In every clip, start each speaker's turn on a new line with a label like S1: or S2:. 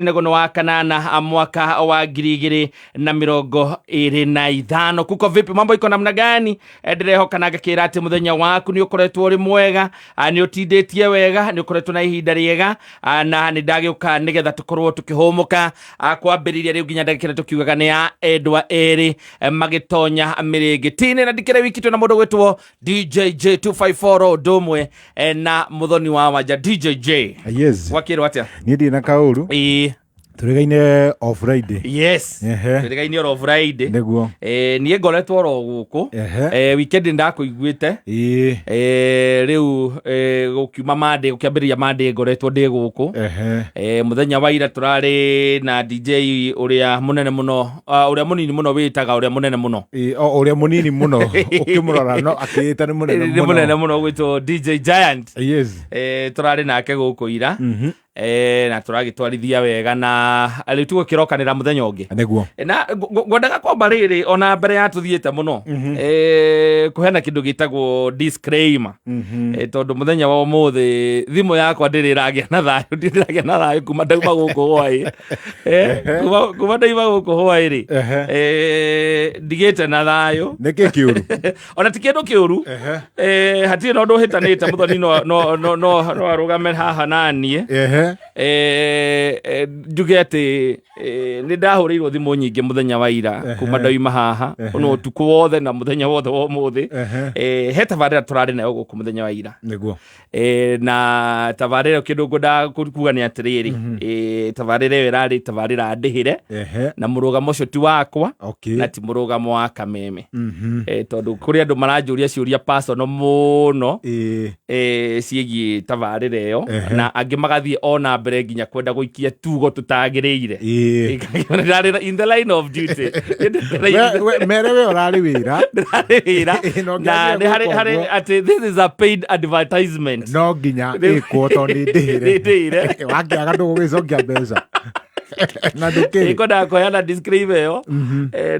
S1: Negono wa kanana mwaka wa 2025. Kuko vipi, mambo iko namna gani? Ndirehoka na ngakira ati muthenya waku ni ukoretwo uri mwega, ni utinditie wega, ni ukoretwo na ihinda riega, na ni ndagiuka nigetha tukorwo tukihumuka kwambiriria riu nginya ndagikira tukiugaga ni ya endwa eri magitonya mirigitini, na ndikire wiki tu na mundu gwitwo DJJ 254 domwe na muthoni wa wanja DJJ.
S2: Yes.
S1: Wakiro atia?
S2: Ni ndi na kauru. Turigaine off Friday.
S1: Yes. Turigaine off Friday.
S2: Neguo.
S1: Nie ngoretwo ro guku. Weekend ndakuiguite. Riu gukiuma Monday gukiambiria Monday ngoretwo ndi guku. Muthenya wa ira turari na DJ uria munene muno, uria munini muno witaga uria munene muno.
S2: Uria munini muno ukimurora no akiita ni munene muno. Ni
S1: munene muno gwitwo DJ Giant.
S2: Yes.
S1: Turari nake guku ira. Na turagitwarithia wega na alitugo kirokanira muthenya ungi
S2: neguo
S1: na ngwendaga kwamba riri ona mbere ya tuthiete muno kuhena kindu gitagwo disclaimer tondu muthenya wa umuthi thimu yakwa ndiriragia na thayu kuma ndauma guku hwai kuma ndauma guku hwai ri ndigite na thayu
S2: niki kiuru
S1: ona ti kindu kiuru hatirĩ na undu hitanite muthoni no arugame haha nanie njuge ati ni ndahurirwo thimu nyingi muthenya wa ira kuma ndaima haha no tuku wothe na muthenya wothe wa umuthi he tabarira turari nayo guku muthenya wa ira
S2: niguo
S1: na tabarira kindu ngoda kuga ni atiriri tabarira irari tabarira ndihire na murugamo ucio ti wakwa na ti murugamo wa Kameme tondu kuri andu maranjuria ciuria personal muno ciegi tabarira iyo na angi magathie ona mbere nginya kwenda guikia tugo tutagiriire in the line of duty
S2: merewe orari wira
S1: na hari ati this is a paid advertisement
S2: no nginya iko to ndihire wakiaga ndugwicokia mbeca na ndukiri
S1: ikoda koyana disclaimer yo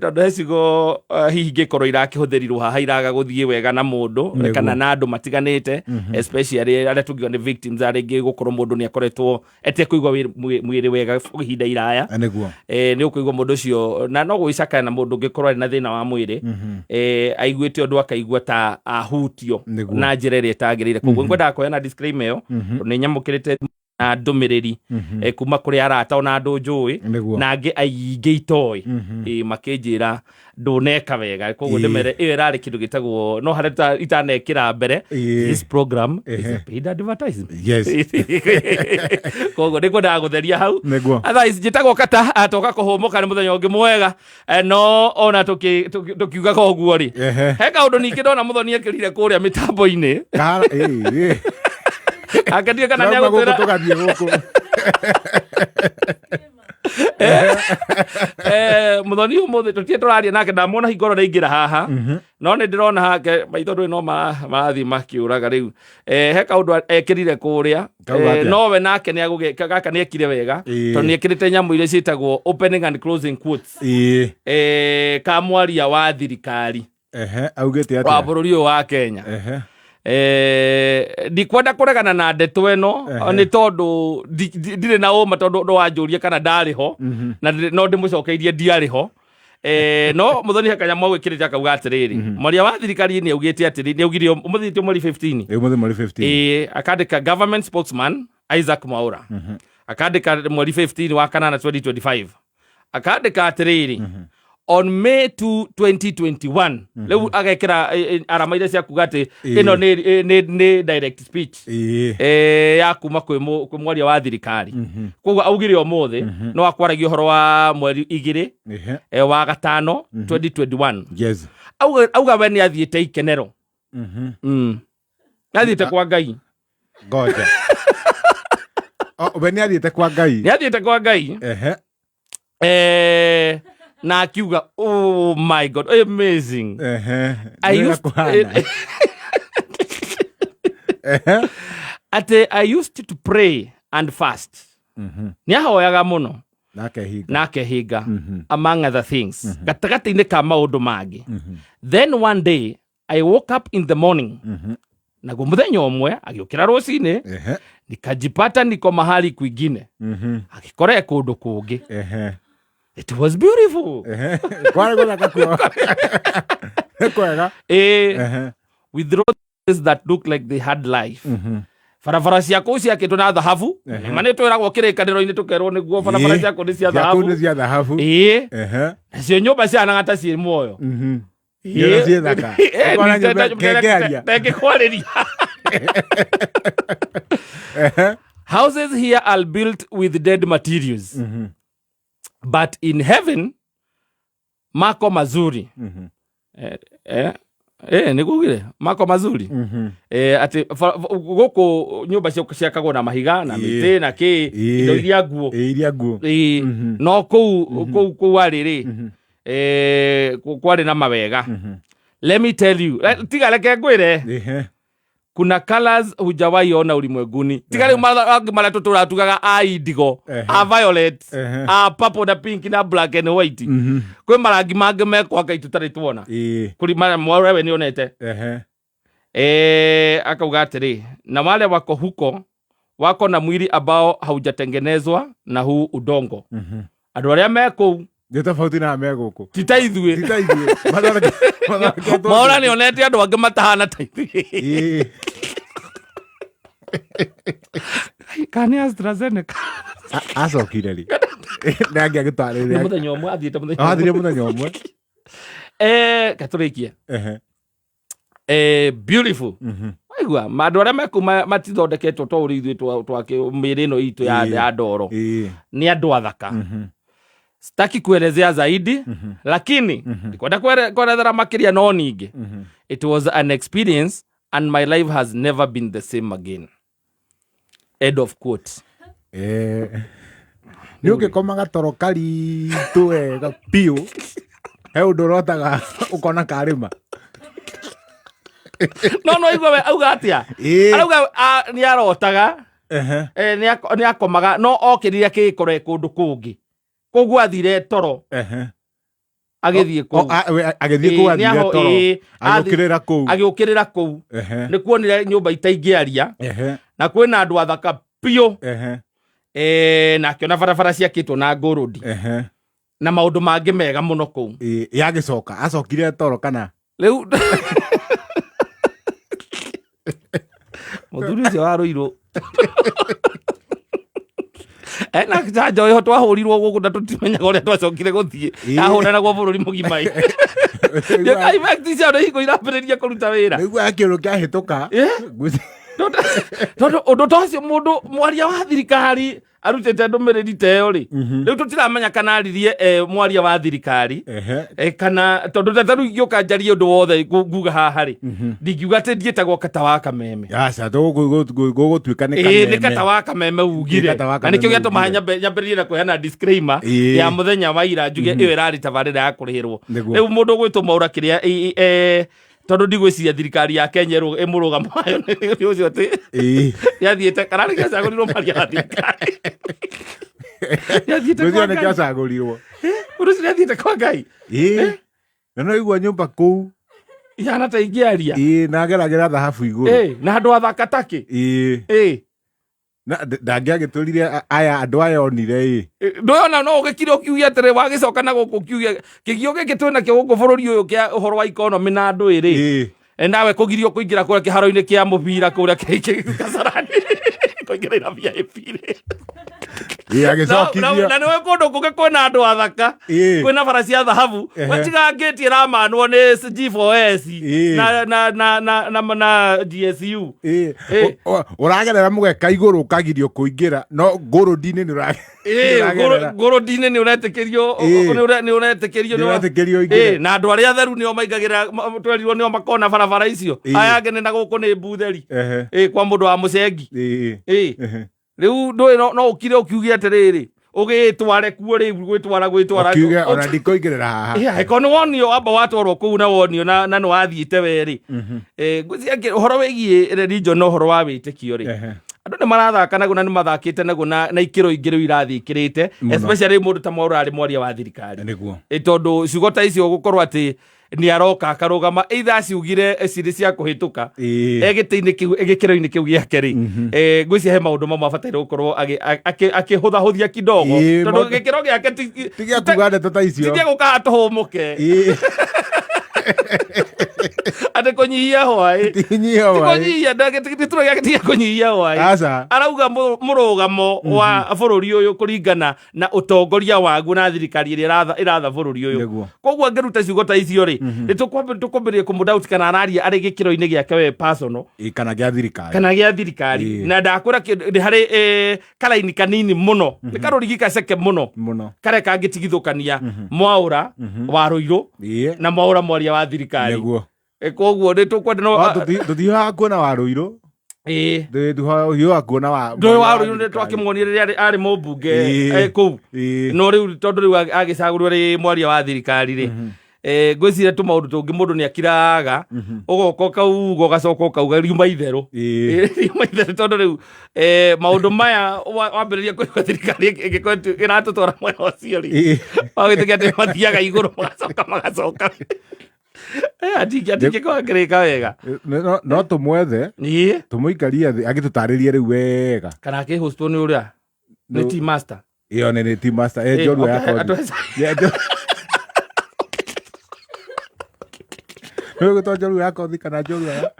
S1: tondu hecigo hihi ngikorwo irakihuthirirwo haha iraga guthie wega na mundu kana na andu matiganite especially aria tungiwa ni victims aringi gukorwo mundu ni akoretwo ete kuigwa mwiri wega ihinda iraya
S2: neguo
S1: ni ukuigwa mundu ucio na no gwicaka na mundu ngikorwo na thina wa mwiri aiguite undu akaigwa ta ahutio na njira iria itagirire koguo ngwenda koyana disclaimer yo ni nyamukirite na ndumiriri kuma kuri arata ona andu njui na angi aingi itoi makinjira nduneka wega koguo ndimere iyo irari kindu gitagwo no hareta itanekira mbere this program is a paid advertisement.
S2: Yes.
S1: Koguo ndikwenda gutheria hau otherwise njitagwo kata atoka kuhumuka ni muthenya ungi mwega no ona tukiuga koguo ri he kaundu ningi ndona muthoni akirire kuria mitambo-ini akadia kana nyago
S2: tugathie guku
S1: muthoni umuthi tutie turaria nake ndamona hingoro ndaingira haha no ni ndirona hake maitho ndwi no marathi makiuraga riu he kaundu ekirire kuria no we nake ni agugeka gaka ni ekire wega to ni ekirite nyamu ile citagwo opening and closing quotes ka mwaria wa thirikari
S2: augite ati
S1: wa bururi wa Kenya ndikwenda kuregana na ndeto eno ni tondu ndire na uma tondu ndo wanjuria kana ndari ho na no ndimucokeirie ndiari ho no muthoni hakanyamwa gwikirite akauga atiriri mwaria wa thirikari ni augite atiri ni augire umuthitio mweri 15
S2: mweri 15
S1: akandika government spokesman Isaac Mwaura akandika mweri 15 wa kanana 2025 akandika atiriri on May 2, 2021 leu agekira arama ile cia kugate ino ni direct speech ya kuma kwi mwaria wa thirikari koguo augire umuthi no akwaragio horo wa mweri 2 wa gatano 2021
S2: yes
S1: auga we ni athiete ikenero athiete kwa Ngai
S2: ngoja we ni athiete kwa Ngai
S1: na akiuga oh my god amazing I used to pray and fast ni ahoyaga muno nake higa among other things gatagati-ini ka maundu mangi then one day I woke up in the morning naguo muthenya umwe agiukira rucini nikajipata niko mahali kwingine akikore kundu kungi. It was beautiful. With roads that look like they had life. Barabara ciako ciakĩtwo na thahabu ma nĩ twĩragwo kĩrĩkanĩro-inĩ tũkerwo nĩguo barabara ciako nĩ cia thahabu. Nacio nyũmba ciahanaga ta ciĩ muoyo. Houses here are built with dead materials. But in heaven mako mazuri. Nigugire mako mazuri. Ati gũkũ nyũmba ciakagwo na mahiga na mĩtĩ na kĩ indo iria nguo. No kũu arĩrĩ kwarĩ na mawega. Let me tell you, tiga reke ngwĩre, kuna colors hujawahi ona ulimwenguni. Tiga rĩu mara tũratugaga a indigo, a violet, a purple na pink na black and white. Kwĩ marangi mangĩ mekwo anga tũtarĩ tuona. Kũrĩ mwawe nĩ onete. Akauga atĩrĩ, na wale wako huko wako na mwili ambao haujatengenezwa na huu udongo. Andũ arĩa mekũu
S2: nĩ tofauti na megũkũ.
S1: Tita ithuĩ. Maona nĩ onete andũ angĩ matahana ta ithuĩ. Kani AstraZeneca.
S2: Acokire rĩ. Nangĩ agĩtwarĩrĩra.
S1: Mũthenya ũmwe athiĩte
S2: mũthenya ũmwe.
S1: Katũrĩkie. Beautiful. Aigua, andũ arĩa mekũu matithondeketwo to ũrĩa ithuĩ twake mĩĩrĩ ĩno itũ ya ndoro. Nĩ andũ athaka. Sitaki kuelezea zaidi, lakini nikwenda kuelezea makiria no ningi. It was an experience and my life has never been the same again. End of quote.
S2: Nĩ ũngĩkomaga toro karitũ wega piũ, he ũndũ ũrotaga ũkona karĩma.
S1: No igwe we auga atĩa? Arauga nĩ arotaga, nĩ akomaga, no okĩrire kĩkore kũndũ kũngĩ. Koguo athire toro. Agĩthiĩ kũu.
S2: Agĩthiĩ kũu athire toro.
S1: Agĩũkĩrĩra kũu. Nĩ kuonire nyũmba itaingĩaria. Na kwĩna andũ athaka piũ. Na akĩona barabara ciakĩtwo na ngũrũndi. Na maũndũ mangĩ mega mũno kũu.
S2: Yagĩcoka acokire toro kana.
S1: Rĩu mũthuri ũcio wa Rũirũ. Na kĩjanjo ĩho twahũrirwo gũkũ na tũtimenyaga ũrĩa twacokire gũthiĩ. Yahũranagwo bũrũri mũgima. Ndĩkaimekti cia ũrĩa hingo irambĩrĩria kũruta wĩra.
S2: Nĩguo kĩũndũ kĩahĩtũka.
S1: Tondũ ũndũ ta ũcio mũndũ mwaria wa thirikari arutĩte ndũmĩrĩri ta ĩyo rĩ. Rĩu tũtiramenya kana aririe mwaria wa thirikari. Kana tondũ rĩu ingĩũka njarie ũndũ wothe nguga haha rĩ. Ndingiuga atĩ ndiĩtagwo Kata wa Kameme.
S2: Aca gũgũtuĩka nĩ Kameme.
S1: Nĩ Kata wa Kameme ugire. Na nĩkĩo gĩatũmaga nyambĩrĩrie na kũheana disclaimer ya mũthenya wa ira njuge ĩyo ĩrarĩ tabarĩra ya kũrĩhĩrwo. Rĩu mũndũ gwĩtũma ũra kĩrĩa tondũ ndigwĩciria thirikari ya Kenya ĩmũrũgamo wayo nĩ ũcio atĩ yathiĩte kana nĩ gĩacagũrirwo mwaria wa thirikari.
S2: Yathiĩte kwa Ngai. Nĩ gĩacagũrirwo.
S1: Ũndũ ũcio nĩathiĩte kwa Ngai.
S2: Na no igua nyũmba kũu.
S1: Ihana ta ingĩaria.
S2: Na ageragĩra thahabu igũrũ.
S1: Na andũ athaka takĩ.
S2: Na ndangĩagĩtũrire andũ aya onire.
S1: Ndũyona no ũgĩkire ũkiugia atĩrĩ wagĩcoka na gũkũ kiugia kĩgio gĩkĩ twĩna kĩo gũkũ bũrũri ũyũ kĩa ũhoro wa economy na andũ ĩrĩ. Nawe kũgirio kũingĩra kũrĩa kĩharo-inĩ kĩa mũbira kũrĩa Kasarani kũingĩra VIP rĩ. Na nĩwe kũndũ kũngĩ kwĩna andũ athaka, kwĩna bara cia thahabu, matigangĩtie ramanwo nĩ G4S na GSU.
S2: Ũragerera mũgeka igũrũ ũkagirio kũingĩra, no ngũrũndi-inĩ nĩ ũragerera.
S1: Ngũrũndi-inĩ nĩ ũretĩkĩrio. Na andũ arĩa atheru nĩo maingagĩra, twerirwo nĩo makona barabara icio. Aya angĩ na gũkũ nĩ mbutheri. Kwa mũndũ wa mũcengi. Rĩu ndũĩ no ũkire ũkiugia atĩrĩrĩ ũgĩtware kuo rĩu gwĩtwara
S2: kiuge ona ndikoingĩrĩra haha.
S1: Eko nĩ wonio amba watwarwo kũu na wonio na nĩ wathiĩte werĩ. Ngwĩciria ũhoro wĩgiĩ religion no ũhoro wa wĩtĩkio rĩ. Andũ nĩ marathaka naguo na nĩ mathakĩte naguo na ikĩro ingĩ rĩu irathiĩ ikĩrĩte, especially mũndũ ta Mwaũra arĩ mwaria wa thirikari. Tondũ ciugo ta icio gũkorwo atĩ ni aroka akarugama either ciugire ciri cia kuhituka egite-ini kiu egikiro-ini kiu giake ri ngwiciria he maundu mamwe abataire gukorwo akihuthahuthia kidogo tondu gikiro giake
S2: tigia kuga ndeto ta icio
S1: tigia guka tuhumuke ate kunyihia hwai kunyihia ndagitituro giake tigia kunyihia hwai arauga murugamo wa bururi uyu kuringana na utongoria wagu na thirikari iria iratha bururi uyu koguo ngeruta ciugo ta icio ri tukwambiria kumudauti kana araria ari gikiro-ini giake we personal
S2: kana gia thirikari
S1: na ndakwira ni hari karaini kanini muno ni karurigi gaceke muno kare kangitigithukania Mwaura wa Ruiru na Mwaura mwaria wa thirikari koguo ni tukwenda no
S2: tuthiaga kuona wa Ruiru tuhiaga kuona wa
S1: Ruiru ni twakimwonia riria ari mumbunge kuu no riu tondu riu agicagurwo ri mwaria wa thirikari ri ngwiciria tu maundu tungi mundu ni akiraga ugoka kauga ugacoka ukauga riuma itheru tondu riu maundu maya wambiriria kuigua thirikari iratutwara mwena ucio ri wagitukia ati mathiaga iguru magacoka atingĩkorwo ngĩrĩka wega
S2: no tũmwethe tũmũikarie thĩ agĩtũtarĩrie rĩu wega
S1: kana akĩhostwo nĩ ũrĩa nĩ team master
S2: ĩyo nĩ team master njorua ya Wewe to njorua ya kothi kana njorua ya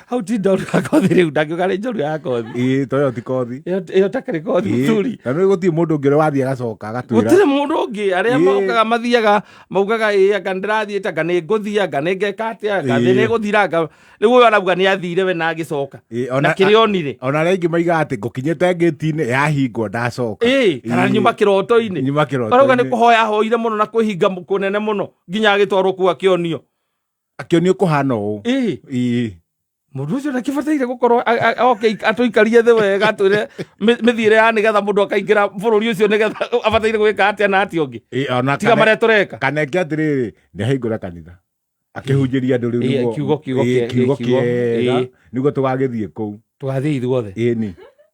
S1: hau ti njorua ya kothi rĩu ndakiuga nĩ njorua ya kothi
S2: toyo ti kothi
S1: ĩyo takarĩ kothi mũthuri
S2: na nĩ gũtirĩ mũndũ ũngĩ wathiĩ agacoka agatwĩra
S1: gũtirĩ mũndũ ũngĩ arĩa mokaga mathiaga maugaga anga ndĩrathiĩte anga nĩ ngũthia anga nĩ ngeka atĩa anga thĩ nĩ gũthira anga rĩu ũyũ arauga nĩ athire we na agĩcoka na kĩrĩa onire
S2: ona arĩa aingĩ maigaga atĩ ngũkinyĩte ngĩti-inĩ yahingwo ndacoka
S1: kana nyuma kĩroto-inĩ arauga nĩ kũhoya hoire mũno na kwĩhinga kũnene mũno nginya agĩtwarwo kuo akĩonio
S2: kũhana ũũ
S1: mundu ucio ndakibataire gukorwo atũikarie thĩ wega atwĩre mĩthiĩre ya nĩgetha mũndũ akaingĩra bũrũri ũcio nĩgetha abataire gwĩka atĩa na atĩa ũngĩ tiga marĩa tũreka
S2: kana ĩngĩ atĩrĩrĩ nĩahingũra kanitha akĩhunjĩria andũ rĩu kiugo kĩega nĩguo tũgagĩthiĩ kũu
S1: tũgathiĩ ithuothe
S2: ĩni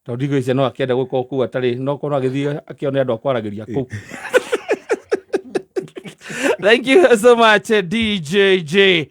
S1: tondũ ndigwĩciria no akĩenda gwĩka kũu atarĩ no korwo agĩthiĩ akĩone andũ akwaragĩria kũu. Thank you so much, DJ J.